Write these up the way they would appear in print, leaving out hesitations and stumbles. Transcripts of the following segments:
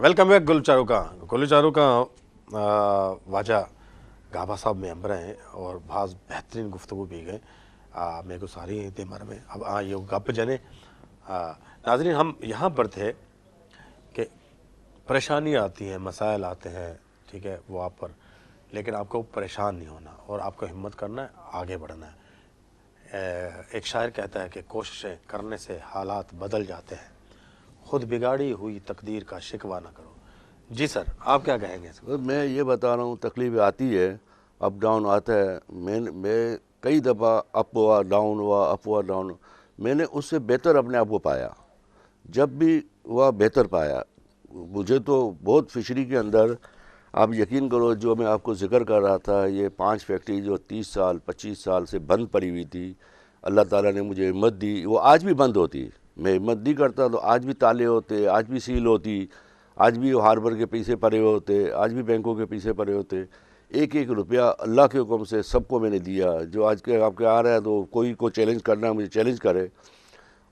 Welcome back गुलचारू का वाजा गाभा साहब में हम रहे हैं और बहुत बेहतरीन गुफ्तगू भी गए मेरे को सारी दिमर में अब ये गप जने नाजरीन हम यहाँ पर थे कि परेशानी आती है, मसाइल आते हैं, ठीक है, वो आप पर, लेकिन आपको परेशान नहीं होना और आपको हिम्मत करना है, आगे बढ़ना है। एक शायर कहता है कि कोशिशें करने से हालात बदल जाते हैं, खुद बिगाड़ी हुई तकदीर का शिकवा ना करो। जी सर, आप क्या कहेंगे इसको? मैं ये बता रहा हूँ, तकलीफ आती है, अप डाउन आता है। मैं कई दफ़ा अप हुआ डाउन हुआ, अप हुआ डाउन, मैंने उससे बेहतर अपने आप को पाया। जब भी वह बेहतर पाया, मुझे तो बहुत फिशरी के अंदर, आप यकीन करो, जो मैं आपको ज़िक्र कर रहा था, ये 5 फैक्ट्री जो 30 साल 25 साल से बंद पड़ी हुई थी, अल्लाह ताला ने मुझे हिम्मत दी, वो आज भी बंद होती। मैं हिम्मत नहीं करता तो आज भी ताले होते, आज भी सील होती, आज भी हार्बर के पीछे पड़े होते, आज भी बैंकों के पीछे पड़े होते। एक एक रुपया अल्लाह के हुक्म से सबको मैंने दिया। जो आज के आपके आ रहा है तो कोई को चैलेंज करना है, मुझे चैलेंज करे।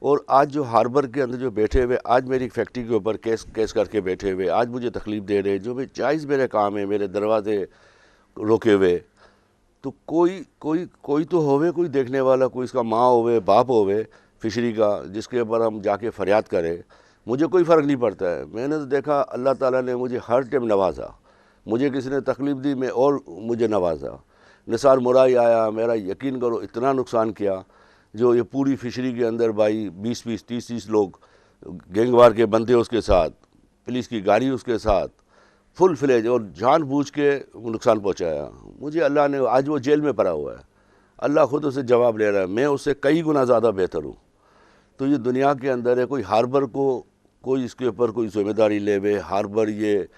और आज जो हार्बर के अंदर जो बैठे हुए, आज मेरी फैक्ट्री के ऊपर केस करके बैठे हुए, आज मुझे तकलीफ़ दे रहे, जो मैं जायज़ मेरे काम है, मेरे दरवाजे रोके हुए, तो कोई तो होवे, कोई देखने वाला, कोई इसका माँ होवे, बाप होवे फिशरी का, जिसके ऊपर हम जाके फरियाद करें। मुझे कोई फ़र्क नहीं पड़ता है। मैंने तो देखा अल्लाह ताला ने मुझे हर टाइम नवाजा। मुझे किसी ने तकलीफ़ दी, मैं और मुझे नवाजा। निसार मुराई आया, मेरा यकीन करो इतना नुकसान किया। जो ये पूरी फिशरी के अंदर भाई 20-20 30-30 लोग गैंगवार के बंदे उसके साथ, पुलिस की गाड़ी उसके साथ, फुल फ्लेज, और जानबूझ के नुकसान पहुंचाया। मुझे अल्लाह ने, आज वो जेल में पड़ा हुआ है, अल्लाह खुद उसे जवाब ले रहा है। मैं उससे कई गुना ज़्यादा बेहतर हूँ। तो ये दुनिया के अंदर है, कोई हार्बर को कोई इसके ऊपर कोई जिम्मेदारी ले वे, हार्बर ये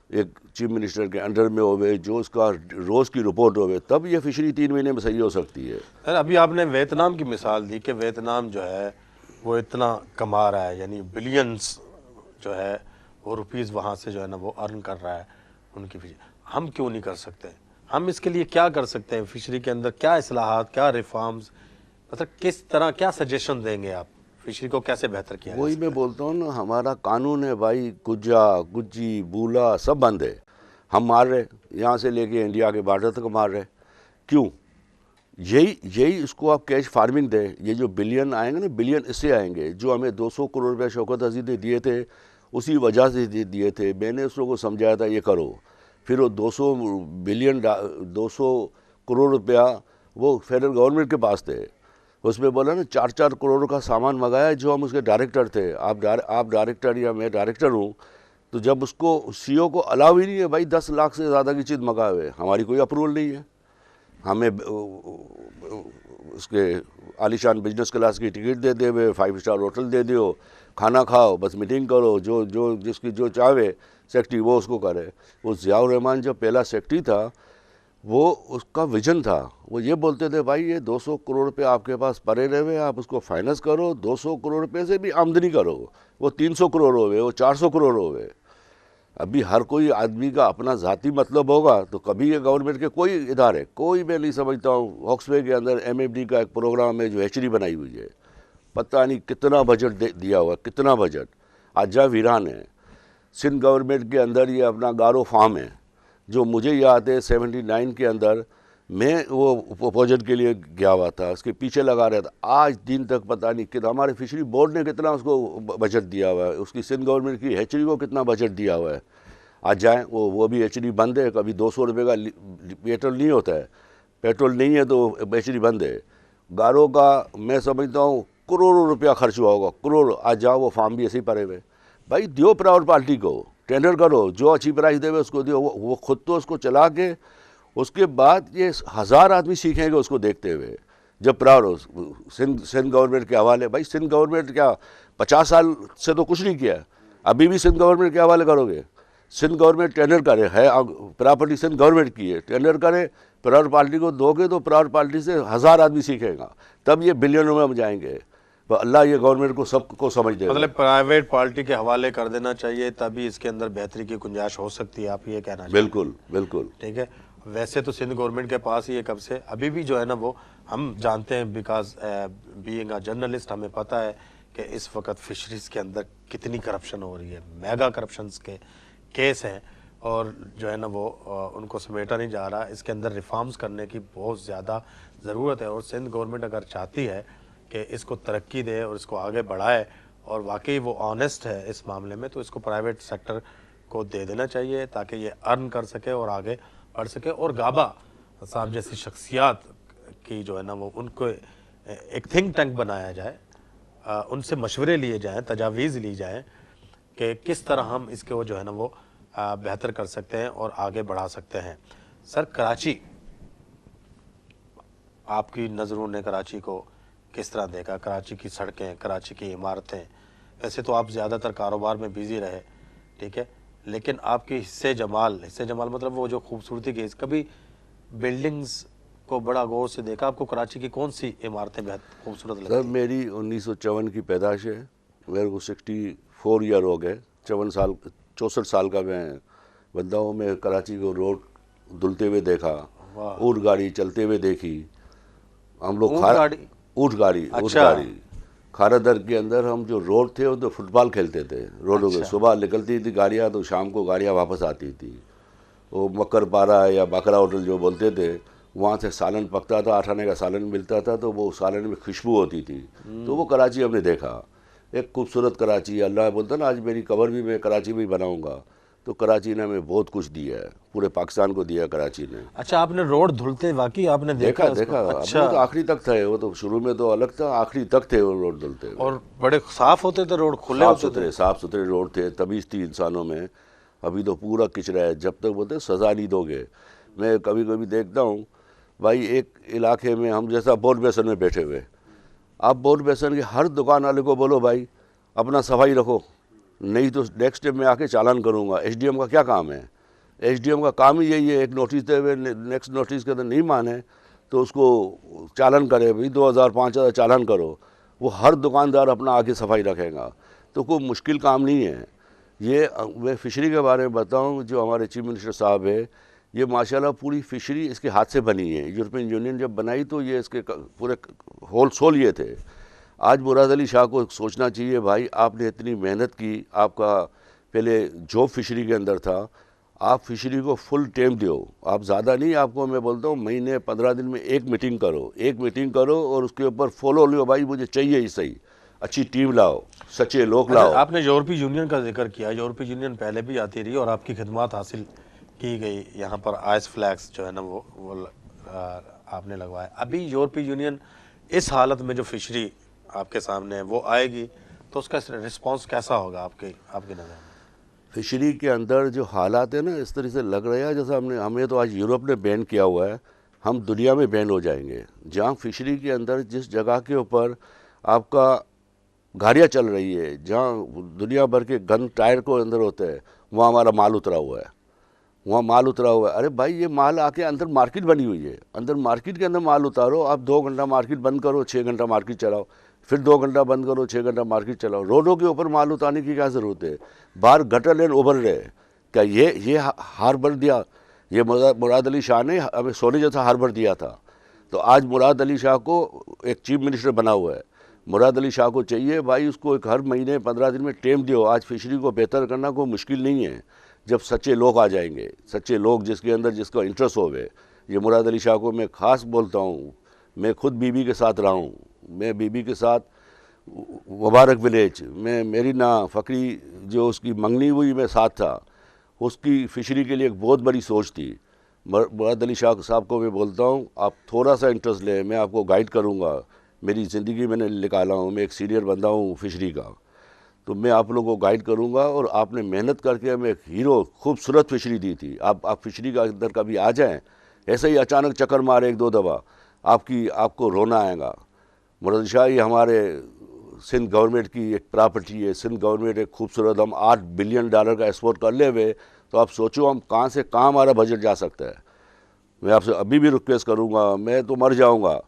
एक चीफ मिनिस्टर के अंडर में होवे, जो उसका रोज़ की रिपोर्ट होवे, तब ये फिशरी 3 महीने में सही हो सकती है। सर, अभी आपने वियतनाम की मिसाल दी कि वियतनाम जो है वो इतना कमा रहा है, यानी बिलियंस जो है वो रुपीज़ वहाँ से जो है ना वो अर्न कर रहा है उनकी फिशरी। हम क्यों नहीं कर सकते? हम इसके लिए क्या कर सकते हैं? फिशरी के अंदर क्या इस्लाहात, क्या रिफॉर्म्स, मतलब किस तरह, क्या सजेशन देंगे आप? फिशरी को कैसे बेहतर किया जा वही सकता मैं बोलता हूँ ना, हमारा कानून है भाई, गुज्जा गुज्जी बूला सब बंद है। हम मार रहे, यहाँ से लेके इंडिया के बॉर्डर तक मार रहे। क्यों? यही इसको आप कैश फार्मिंग दें। ये जो बिलियन आएंगे ना, बिलियन इससे आएंगे। जो हमें 200 करोड़ रुपये शौकत अजीज़ ने दिए थे, उसी वजह से दिए थे। मैंने उस लोगों को समझाया था ये करो, फिर वो 200 करोड़ रुपया वो फेडरल गवर्नमेंट के पास थे। उसमें बोला ना 4-4 करोड़ का सामान मंगाया, जो हम उसके डायरेक्टर थे। आप डायरेक्टर या मैं डायरेक्टर हूँ, तो जब उसको सीईओ को अलाउ ही नहीं है भाई 10 लाख से ज़्यादा की चीज़ मंगाए हुए, हमारी कोई अप्रूवल नहीं है। हमें उसके आलीशान बिजनेस क्लास की टिकट दे दे हुए, 5 स्टार होटल दे दियो, खाना खाओ, बस मीटिंग करो, जो जो जिसकी जो चाहे सेक्रेटरी वो उसको करे। वो ज़ियाउर रहमान जो पहला सेक्रेटरी था, वो उसका विजन था। वो ये बोलते थे भाई ये 200 करोड़ रुपये आपके पास पड़े रहे, आप उसको फाइनेंस करो, 200 करोड़ रुपये से भी आमदनी करो। वो 300 करोड़ हो गए, वो 400 करोड़ हो गए। अभी हर कोई आदमी का अपना ज़ाती मतलब होगा, तो कभी ये गवर्नमेंट के कोई इदारे, कोई मैं नहीं समझता हूँ। हॉक्सवे के अंदर MFD का एक प्रोग्राम है जो हैचरी बनाई हुई है, पता नहीं कितना बजट दिया हुआ, कितना बजट आज जा वीरान है। सिंध गवर्नमेंट के अंदर ये अपना गारो फार्म है, जो मुझे याद है 79 के अंदर मैं वो प्रोजेक्ट के लिए गया हुआ था, उसके पीछे लगा रहा था। आज दिन तक पता नहीं कितना, हमारे फिशरी बोर्ड ने कितना उसको बजट दिया हुआ है, उसकी सिंध गवर्नमेंट की हैचरी को कितना बजट दिया हुआ है। आज जाएँ, वो भी हैचरी बंद है। कभी 200 रुपये का पेट्रोल नहीं होता है, पेट्रोल नहीं है तो हैचरी बंद है। गारों का मैं समझता हूँ करोड़ों रुपया खर्च हुआ होगा, करोड़। आज जाओ, वो फार्म भी ऐसे ही पड़े हुए। भाई दियो प्राइवेट पार्टी को, टेंडर करो, जो अच्छी प्राइस देवे उसको दियो। वो खुद तो उसको चला के, उसके बाद ये 1000 आदमी सीखेंगे उसको देखते हुए। जब प्राइवेट सिंध गवर्नमेंट के हवाले, भाई सिंध गवर्नमेंट क्या 50 साल से तो कुछ नहीं किया, अभी भी सिंध गवर्नमेंट के हवाले करोगे? सिंध गवर्नमेंट टेंडर करे, है प्रॉपर्टी सिंध गवर्नमेंट की है, टेंडर करे, प्राइवेट पार्टी को दोगे तो प्राइवेट पार्टी से 1000 आदमी सीखेगा, तब ये बिलियनों में हम जाएंगे। तो अल्लाह ये गवर्नमेंट को सबको समझ दे। मतलब प्राइवेट पार्टी के हवाले कर देना चाहिए, तभी इसके अंदर बेहतरी की गुंजाइश हो सकती है, आप ये कहना चाहिए? बिल्कुल बिल्कुल ठीक है। वैसे तो सिंध गवर्नमेंट के पास ही है कब से, अभी भी जो है ना वो हम जानते हैं, बिकॉज बीइंग अ जर्नलिस्ट हमें पता है कि इस वक्त फिशरीज के अंदर कितनी करप्शन हो रही है, मेगा करप्शन के केस हैं और जो है ना वो उनको समेटा नहीं जा रहा। इसके अंदर रिफॉर्म्स करने की बहुत ज़्यादा ज़रूरत है और सिंध गवर्नमेंट अगर चाहती है कि इसको तरक्की दे और इसको आगे बढ़ाए और वाकई वो ऑनेस्ट है इस मामले में, तो इसको प्राइवेट सेक्टर को दे देना चाहिए ताकि ये अर्न कर सके और आगे बढ़ सके। और गाबा साहब जैसी शख्सियात की जो है ना वो उनको एक थिंक टैंक बनाया जाए, उनसे मशवरे लिए जाएं, तजावीज़ ली जाएं कि किस तरह हम इसको जो है ना वो बेहतर कर सकते हैं और आगे बढ़ा सकते हैं। सर, कराची, आपकी नज़रों ने कराची को किस तरह देखा? कराची की सड़कें, कराची की इमारतें, वैसे तो आप ज़्यादातर कारोबार में बिज़ी रहे, ठीक है, लेकिन आपकी हिस्से जमाल मतलब वो जो खूबसूरती की, कभी बिल्डिंग्स को बड़ा गौर से देखा? आपको कराची की कौन सी इमारतें बहुत खूबसूरत लगती सर, हैं? मेरी 1954 की पैदाइश है, मेरे को 64 ईयर हो गए, 64 साल का मैं बंदा हूँ। मैं कराची को रोड धुलते हुए देखा, ऊँट गाड़ी चलते हुए देखी। हम लोग ऊँट गाड़ी? ऊँट गाड़ी, ऊँट अच्छा। गाड़ी खारादर के अंदर हम जो रोड थे वो तो फुटबॉल खेलते थे रोडों पे। अच्छा। सुबह निकलती थी गाड़ियाँ तो शाम को गाड़ियाँ वापस आती थी। वो मक्करपारा या बाकरा होटल जो बोलते थे, वहाँ से सालन पकता था, 8 आने का सालन मिलता था, तो वो सालन में खुशबू होती थी। तो वो कराची हमने देखा, एक खूबसूरत कराची। अल्लाह बोलता ना आज मेरी कब्र भी मैं कराची में ही बनाऊँगा। तो कराची ने हमें बहुत कुछ दिया है, पूरे पाकिस्तान को दिया कराची ने। अच्छा, आपने रोड धुलते वाकई आपने देखा उसको? देखा। अच्छा। वो तो आखिरी तक थे, वो तो शुरू में तो अलग था, आखिरी तक थे वो रोड धुलते हुए। और बड़े साफ होते थे रोड, खुले होते थे? साफ सुथरे रोड थे, तमीज़ थी इंसानों में। अभी तो पूरा किचरा है, जब तक बोलते सज़ा नहीं दोगे। मैं कभी कभी देखता हूँ भाई, एक इलाके में हम जैसा बोर्ड बेसन में बैठे हुए, आप बोर्ड बेसन के हर दुकान वाले को बोलो भाई अपना सफाई रखो, नहीं तो नेक्स्ट टाइम मैं आके चालान करूँगा। एसडीएम का क्या काम है? एसडीएम का काम ही यही है, एक नोटिस दे हुए, नेक्स्ट नोटिस के अंदर नहीं माने तो उसको चालान करे, भाई 2000-5000 चालान करो। वो हर दुकानदार अपना आगे सफाई रखेगा, तो कोई मुश्किल काम नहीं है ये। मैं फ़िशरी के बारे में बताऊं, जो हमारे चीफ मिनिस्टर साहब है, ये माशाल्लाह पूरी फ़िशरी इसके हाथ से बनी है। यूरोपियन यूनियन जब बनाई तो ये इसके पूरे होल सोल ये थे। आज मुराद अली शाह को सोचना चाहिए भाई, आपने इतनी मेहनत की, आपका पहले जॉब फ़िशरी के अंदर था, आप फ़िशरी को फुल टाइम दो। आप ज़्यादा नहीं, आपको मैं बोलता हूँ महीने 15 दिन में एक मीटिंग करो और उसके ऊपर फॉलो लो भाई, मुझे चाहिए ही सही, अच्छी टीम लाओ, सच्चे लोग लाओ। आपने यूरोपीय यूनियन का जिक्र किया, यूरोपीय यूनियन पहले भी आती रही और आपकी खिदमत हासिल की गई। यहाँ पर आइस फ्लैग्स जो है ना वो आपने लगवाया। अभी यूरोपीय यूनियन इस हालत में जो फिशरी आपके सामने है वो आएगी तो उसका रिस्पांस कैसा होगा आपके नज़र में? फिशरी के अंदर जो हालात है ना, इस तरह से लग रहा है जैसा हमें तो आज यूरोप ने बैन किया हुआ है, हम दुनिया में बैन हो जाएंगे। जहाँ फिशरी के अंदर जिस जगह के ऊपर आपका गाड़ियाँ चल रही है, जहाँ दुनिया भर के गन टायर को अंदर होते हैं, वहाँ हमारा माल उतरा हुआ है, वहाँ माल उतरा हुआ है। अरे भाई, ये माल आके अंदर मार्केट बनी हुई है, अंदर मार्केट के अंदर माल उतारो। आप 2 घंटा मार्केट बंद करो, 6 घंटा मार्केट चलाओ, फिर 2 घंटा बंद करो, 6 घंटा मार्केट चलाओ। रोडों के ऊपर माल उतारने की क्या ज़रूरत है? बाहर गटर लेन उभर रहे, क्या ये हार्बर दिया? ये मुराद अली शाह ने हमें सोने जैसा हार्बर दिया था। तो आज मुराद अली शाह को एक चीफ मिनिस्टर बना हुआ है। मुराद अली शाह को चाहिए भाई, उसको एक हर महीने 15 दिन में टाइम दो। आज फिशरी को बेहतर करना कोई मुश्किल नहीं है, जब सच्चे लोग आ जाएंगे, सच्चे लोग जिसके अंदर जिसका इंटरेस्ट होवे। ये मुराद अली शाह को मैं ख़ास बोलता हूँ। मैं खुद बीबी के साथ रहा हूँ, मैं बीबी के साथ मुबारक विलेज में मेरी ना फ़करी जो उसकी मंगनी हुई, मैं साथ था। उसकी फ़िशरी के लिए एक बहुत बड़ी सोच थी। मुराद अली शाह साहब को मैं बोलता हूँ, आप थोड़ा सा इंटरेस्ट लें, मैं आपको गाइड करूँगा। मेरी ज़िंदगी मैंने निकाला हूँ, मैं एक सीनियर बंदा हूँ फ़िशरी का, तो मैं आप लोगों को गाइड करूँगा। और आपने मेहनत करके हमें एक हीरो खूबसूरत फ़िशरी दी थी। आप फ़िशरी का अंदर कभी आ जाएँ, ऐसे ही अचानक चक्कर मारे 1-2 दफ़ा, आपको रोना आएगा। मुराद शाह ये हमारे सिंध गवर्नमेंट की एक प्रॉपर्टी है। सिंध गवर्नमेंट एक खूबसूरत, हम $8 बिलियन का एक्सपोर्ट कर ले हुए, तो आप सोचो हम कहाँ से कहाँ हमारा बजट जा सकता है। मैं आपसे अभी भी रिक्वेस्ट करूँगा, मैं तो मर जाऊँगा,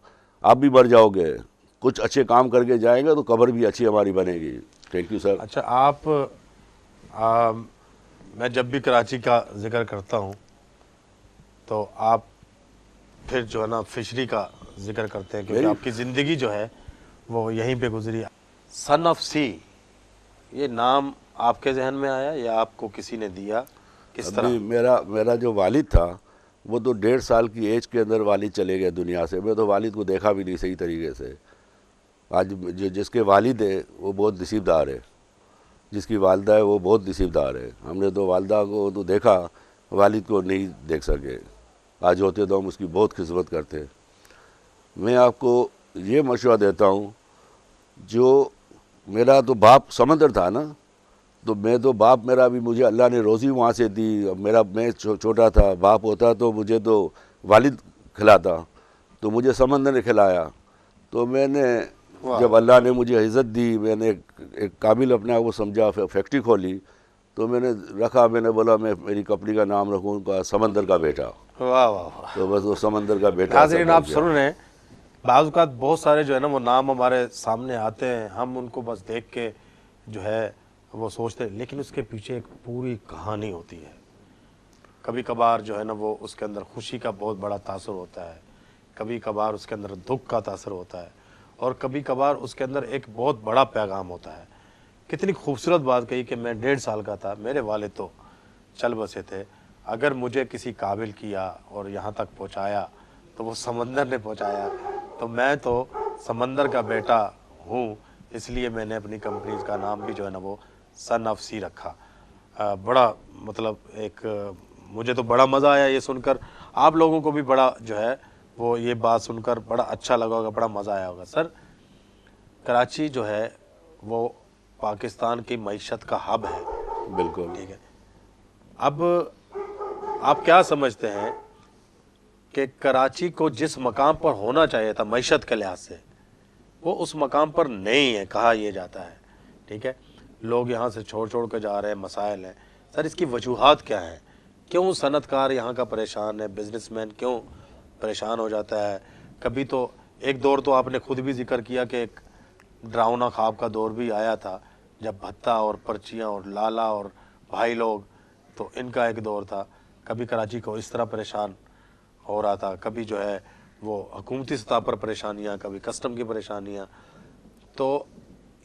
आप भी मर जाओगे, कुछ अच्छे काम करके जाएंगे तो कब्र भी अच्छी हमारी बनेगी। Thank you sir. अच्छा, मैं जब भी कराची का जिक्र करता हूँ तो आप फिर जो है ना फिशरी का जिक्र करते हैं, क्योंकि आपकी ज़िंदगी जो है वो यहीं पे गुजरी। सन ऑफ सी, ये नाम आपके जहन में आया या आपको किसी ने दिया? किस तरह? अभी मेरा मेरा जो वालिद था वो तो 1.5 साल की एज के अंदर वालिद चले गए दुनिया से। मैं तो वालिद को देखा भी नहीं सही तरीके से। आज जिसके वालिद है वो बहुत नसीबदार है, जिसकी वालदा है वो बहुत नसीबदार है। हमने तो वालदा को तो देखा, वालिद को नहीं देख सके। आज होते तो हम उसकी बहुत खिदमत करते। मैं आपको ये मशवरा देता हूँ, जो मेरा तो बाप समंदर था ना, तो मैं तो बाप मेरा भी, मुझे अल्लाह ने रोज़ी वहाँ से दी। अब मेरा मैं छोटा था, बाप होता तो मुझे तो वालिद खिलाता, तो मुझे समंदर ने खिलाया। तो मैंने जब अल्लाह ने मुझे इज़्ज़त दी, मैंने एक काबिल अपने आप को समझा, फैक्ट्री खोली, तो मैंने रखा, मैंने बोला मैं मेरी कंपनी का नाम रखूँगा समंदर का बेटा। वाह वाह वाह। तो बस वो समंदर का बेटा। नाज़रीन आप सुन रहे हैं, बाज़ बहुत सारे जो है ना वो नाम हमारे सामने आते हैं, हम उनको बस देख के जो है वो सोचते हैं, लेकिन उसके पीछे एक पूरी कहानी होती है। कभी कभार जो है ना वो उसके अंदर खुशी का बहुत बड़ा तासुर होता है, कभी कभार उसके अंदर दुख का तासुर होता है, और कभी कभार उसके अंदर एक बहुत बड़ा पैगाम होता है। कितनी खूबसूरत बात कही कि मैं 1.5 साल का था, मेरे वालिद तो चल बसे थे। अगर मुझे किसी काबिल किया और यहाँ तक पहुँचाया तो वो समंदर ने पहुँचाया, तो मैं तो समंदर का बेटा हूँ, इसलिए मैंने अपनी कंपनी का नाम भी जो है ना वो सन ऑफ सी रखा। बड़ा मतलब एक मुझे तो बड़ा मज़ा आया ये सुनकर, आप लोगों को भी बड़ा जो है वो ये बात सुनकर बड़ा अच्छा लगा होगा, बड़ा मज़ा आया होगा। सर, कराची जो है वो पाकिस्तान की मईशत का हब है। बिल्कुल ठीक है। अब आप क्या समझते हैं कि कराची को जिस मकाम पर होना चाहिए था मईशत के लिहाज से, वो उस मकाम पर नहीं है, कहा यह जाता है। ठीक है, लोग यहाँ से छोड़ कर जा रहे हैं, मसाइल हैं। सर, इसकी वजूहात क्या हैं? क्यों सनतकार यहाँ का परेशान है, बिजनेसमैन क्यों परेशान हो जाता है? कभी तो एक दौर तो आपने खुद भी जिक्र किया कि एक डरावना ख्वाब का दौर भी आया था, जब भत्ता और पर्चियाँ और लाला और भाई लोग, तो इनका एक दौर था। कभी कराची को इस तरह परेशान हो रहा था, कभी जो है वो हुकूमती सतह पर परेशानियाँ, कभी कस्टम की परेशानियाँ। तो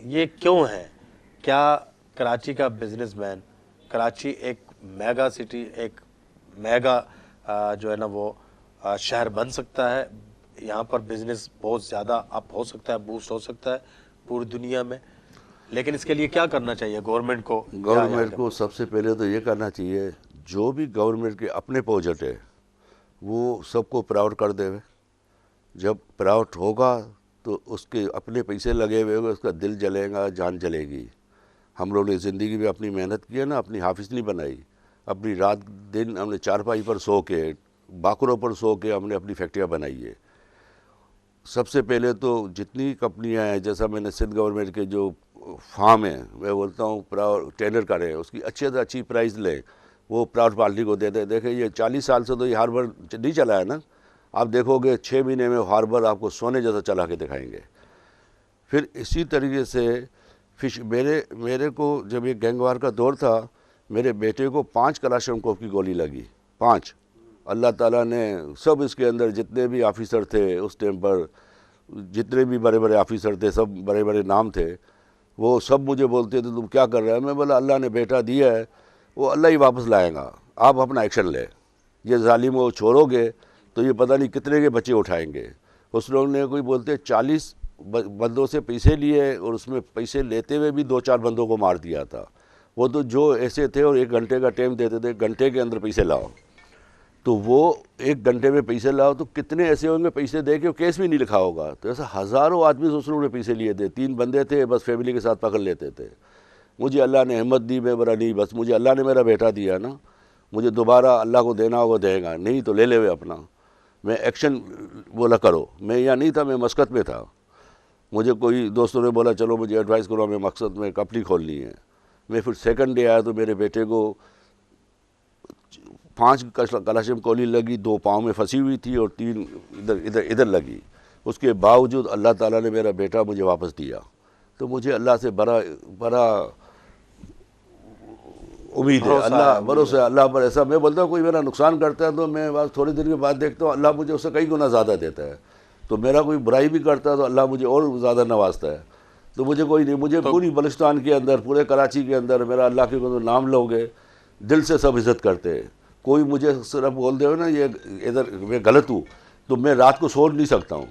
ये क्यों है? क्या कराची का बिजनेसमैन, कराची एक मेगा सिटी, एक मेगा जो है ना वो शहर बन सकता है? यहाँ पर बिजनेस बहुत ज़्यादा अप हो सकता है, बूस्ट हो सकता है पूरी दुनिया में, लेकिन इसके लिए क्या करना चाहिए गवर्नमेंट को? गवर्नमेंट को सबसे पहले तो ये करना चाहिए, जो भी गवर्नमेंट के अपने प्रोजेक्ट है वो सबको प्राउड कर देवे। जब प्राउड होगा तो उसके अपने पैसे लगे हुए होंगे, उसका दिल जलेगा, जान जलेगी। हम लोग ने ज़िंदगी में अपनी मेहनत की है ना, अपनी हाफिज़ नहीं बनाई, अपनी रात दिन हमने चारपाई पर सो के, बाकरों पर सो के हमने अपनी फैक्ट्रियाँ बनाई है। सबसे पहले तो जितनी कंपनियां हैं, जैसा मैंने सिंध गवर्नमेंट के जो फार्म है, मैं बोलता हूँ प्राउड टेंडर करें, उसकी अच्छे से अच्छी प्राइस लें, वो प्राउड पार्टी को दे दें। देखें, ये 40 साल से तो ये हार्बर नहीं चला है ना, आप देखोगे 6 महीने में हार्बर आपको सोने जैसा चला के दिखाएंगे। फिर इसी तरीके से फिश मेरे को जब ये गैंगवार का दौर था, मेरे बेटे को 5 कलाशनकोव की गोली लगी, 5। अल्लाह ताला ने सब इसके अंदर जितने भी ऑफिसर थे उस टाइम पर, जितने भी बड़े बड़े ऑफिसर थे, सब बड़े बड़े नाम थे, वो सब मुझे बोलते थे तुम क्या कर रहे हो? मैं बोला अल्लाह ने बेटा दिया है, वो अल्लाह ही वापस लाएगा, आप अपना एक्शन ले। ये जालिम को छोड़ोगे तो ये पता नहीं कितने के बच्चे उठाएंगे। उस लोग ने कोई बोलते 40 बंदों से पैसे लिए और उसमें पैसे लेते हुए भी 2-4 बंदों को मार दिया था। वो तो जो ऐसे थे और 1 घंटे का टाइम देते थे, घंटे के अंदर पैसे लाओ, तो वो 1 घंटे में पैसे लाओ तो कितने ऐसे होंगे पैसे दे के केस भी नहीं लिखा होगा। तो ऐसा हज़ारों आदमी से उस लोगों ने पैसे लिए थे। 3 बंदे थे, बस फैमिली के साथ पकड़ लेते थे। मुझे अल्लाह ने हिम्मत दी, मैं बोला नहीं, बस मुझे अल्लाह ने मेरा बेटा दिया ना, मुझे दोबारा अल्लाह को देना होगा देगा, नहीं तो ले ले वे अपना। मैं एक्शन बोला करो। मैं यहाँ नहीं था, मैं मस्कत में था। मुझे कोई दोस्तों ने बोला चलो मुझे एडवाइस करो, मैं मकसद में कंपनी खोलनी है। मैं फिर सेकंड डे आया तो मेरे बेटे को 5 कलाशम गोली लगी, 2 पाँव में फंसी हुई थी और 3 इधर लगी। उसके बावजूद अल्लाह ताला ने मेरा बेटा मुझे वापस दिया। तो मुझे अल्लाह से बड़ा उम्मीद है, अल्लाह भरोसा है अल्लाह पर। ऐसा मैं बोलता हूँ कोई मेरा नुकसान करता है तो मैं बस थोड़ी देर के बाद देखता हूँ अल्लाह मुझे उससे कई गुना ज़्यादा देता है। तो मेरा कोई बुराई भी करता है तो अल्लाह मुझे और ज़्यादा नवाजता है। तो मुझे कोई नहीं, मुझे पूरी बलुचिस्तान के अंदर, पूरे कराची के अंदर मेरा अल्लाह के नाम लोगे, दिल से सब इज़्ज़त करते हैं। कोई मुझे सिर्फ बोल दे ना ये इधर मैं गलत हूँ तो मैं रात को सो नहीं सकता हूँ।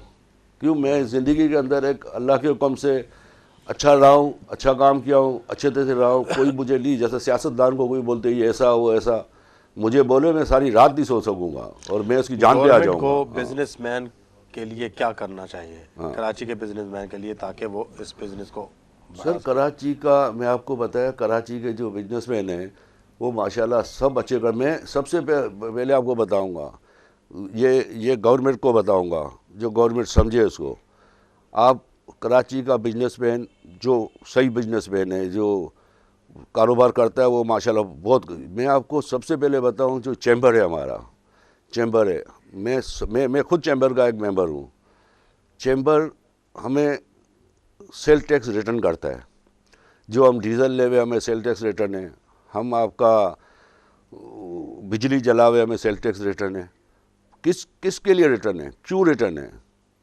क्यों? मैं ज़िंदगी के अंदर एक अल्लाह के हुक्म से अच्छा रहा हूँ, अच्छा काम किया हूँ, अच्छे तरह से रहा हूँ। कोई मुझे नहीं, जैसे सियासतदान को कोई बोलते ये ऐसा वो ऐसा, मुझे बोले मैं सारी रात नहीं सो सकूँगा और मैं उसकी जान पे आ गवर्नमेंट को जाऊँगा। बिजनेसमैन के लिए क्या करना चाहिए, कराची के बिजनेसमैन के लिए, ताकि वो इस बिजनेस को सर कराची का मैं आपको बताया, कराची के जो बिजनेसमैन हैं वो माशाल्लाह सब अच्छे कर। मैं सबसे पहले आपको बताऊंगा, ये गवर्नमेंट को बताऊंगा, जो गवर्नमेंट समझे उसको। आप कराची का बिजनेसमैन जो सही बिजनेसमैन है, जो कारोबार करता है, वो माशाल्लाह बहुत। मैं आपको सबसे पहले बताऊं, जो चैम्बर है हमारा, चैम्बर है, मैं खुद चैम्बर का एक मेंबर हूँ। चैम्बर हमें सेल टैक्स रिटर्न करता है। जो हम डीजल ले हुए हमें सेल टैक्स रिटर्न है, हम आपका बिजली जलावे हमें सेल टैक्स रिटर्न है। किसके लिए रिटर्न है, क्यों रिटर्न है?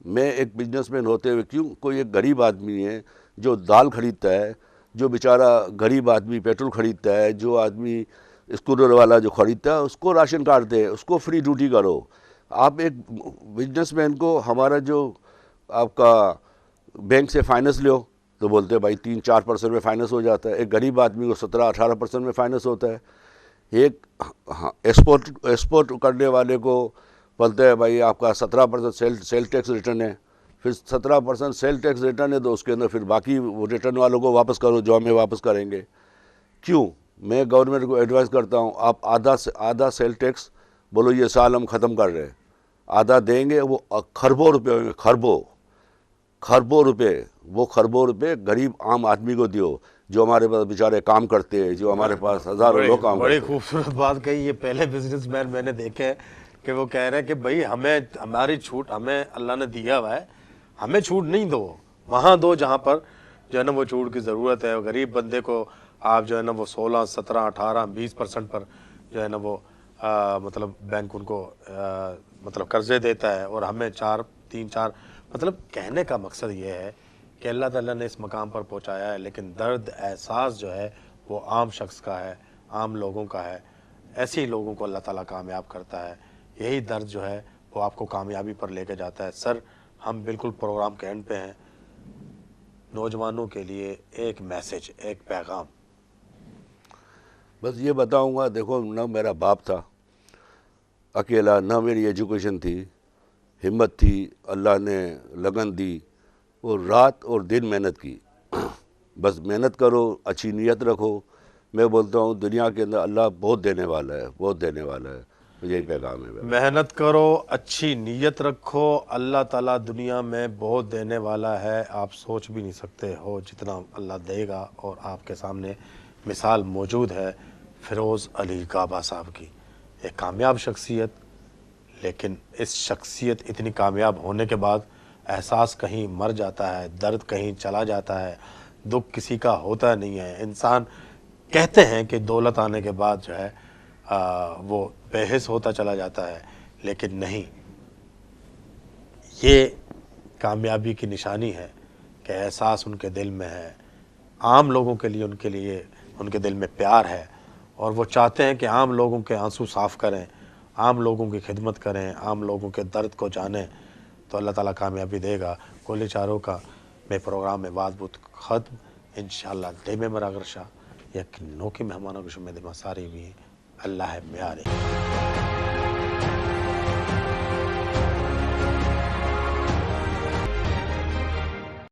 मैं एक बिजनेसमैन होते हुए क्यों, कोई एक गरीब आदमी है जो दाल खरीदता है, जो बेचारा गरीब आदमी पेट्रोल खरीदता है, जो आदमी स्कूटर वाला जो खरीदता है, उसको राशन कार्ड दे, उसको फ्री ड्यूटी करो। आप एक बिजनेसमैन को, हमारा जो आपका बैंक से फाइनेंस लो तो बोलते हैं भाई 3-4% में फाइनेंस हो जाता है। एक गरीब आदमी को 17-18% में फाइनेंस होता है। एक एक्सपोर्ट करने वाले को बोलते हैं भाई आपका 17% सेल टैक्स रिटर्न है। फिर 17% सेल टैक्स रिटर्न है तो उसके अंदर फिर बाकी रिटर्न वालों को वापस करो जो हमें वापस करेंगे। क्यों? मैं गवर्नमेंट को एडवाइस करता हूँ, आप आधा से आधा सेल टैक्स बोलो ये साल हम ख़त्म कर रहे हैं, आधा देंगे, वो खरबों रुपये होंगे, खरबों रुपये, वो खरबों रुपये गरीब आम आदमी को दियो, जो हमारे पास बेचारे काम करते हैं, जो हमारे पास हज़ारों लोग काम करते हैं। बड़ी खूबसूरत बात कही। ये पहले बिजनेसमैन मैंने देखे हैं कि वो कह रहे हैं कि भाई हमें, हमारी छूट हमें अल्लाह ने दिया हुआ है, हमें छूट नहीं दो, वहाँ दो जहाँ पर जो है ना वो छूट की ज़रूरत है। गरीब बंदे को आप जो है ना वो 16, 17, 18, 20% पर जो है ना वो मतलब बैंक उनको मतलब कर्जे देता है, और हमें 3-4। मतलब कहने का मकसद ये है कि अल्लाह ताला ने इस मकाम पर पहुंचाया है, लेकिन दर्द एहसास जो है वो आम शख्स का है, आम लोगों का है। ऐसे ही लोगों को अल्लाह ताला कामयाब करता है। यही दर्द जो है वो आपको कामयाबी पर लेके जाता है। सर, हम बिल्कुल प्रोग्राम के एंड पे हैं। नौजवानों के लिए एक मैसेज, एक पैगाम। बस ये बताऊंगा, देखो ना मेरा बाप था अकेला, ना मेरी एजुकेशन थी, हिम्मत थी, अल्लाह ने लगन दी, वो रात और दिन मेहनत की। बस मेहनत करो, अच्छी नीयत रखो। मैं बोलता हूँ दुनिया के अंदर अल्लाह बहुत देने वाला है, बहुत देने वाला है। यही पैगाम है मेरा। मेहनत करो, अच्छी नीयत रखो, अल्लाह ताला दुनिया में बहुत देने वाला है। आप सोच भी नहीं सकते हो जितना अल्लाह देगा। और आपके सामने मिसाल मौजूद है फ़िरोज़ अली गाबा साहब की, एक कामयाब शख्सियत। लेकिन इस शख्सियत इतनी कामयाब होने के बाद एहसास कहीं मर जाता है, दर्द कहीं चला जाता है, दुख किसी का होता नहीं है। इंसान कहते हैं कि दौलत आने के बाद जो है वो बेहिस होता चला जाता है, लेकिन नहीं, ये कामयाबी की निशानी है कि एहसास उनके दिल में है। आम लोगों के लिए उनके दिल में प्यार है, और वो चाहते हैं कि आम लोगों के आंसू साफ़ करें, आम लोगों की खिदमत करें, आम लोगों के दर्द को जानें, तो अल्लाह ताला कामयाबी देगा। कुल चारों का मैं प्रोग्राम में बात बुत ख़त्म। इंशाअल्लाह देमे मरागरशा एक नौके मेहमानों की शुमेद सारी भी अल्लाह है म्यारे।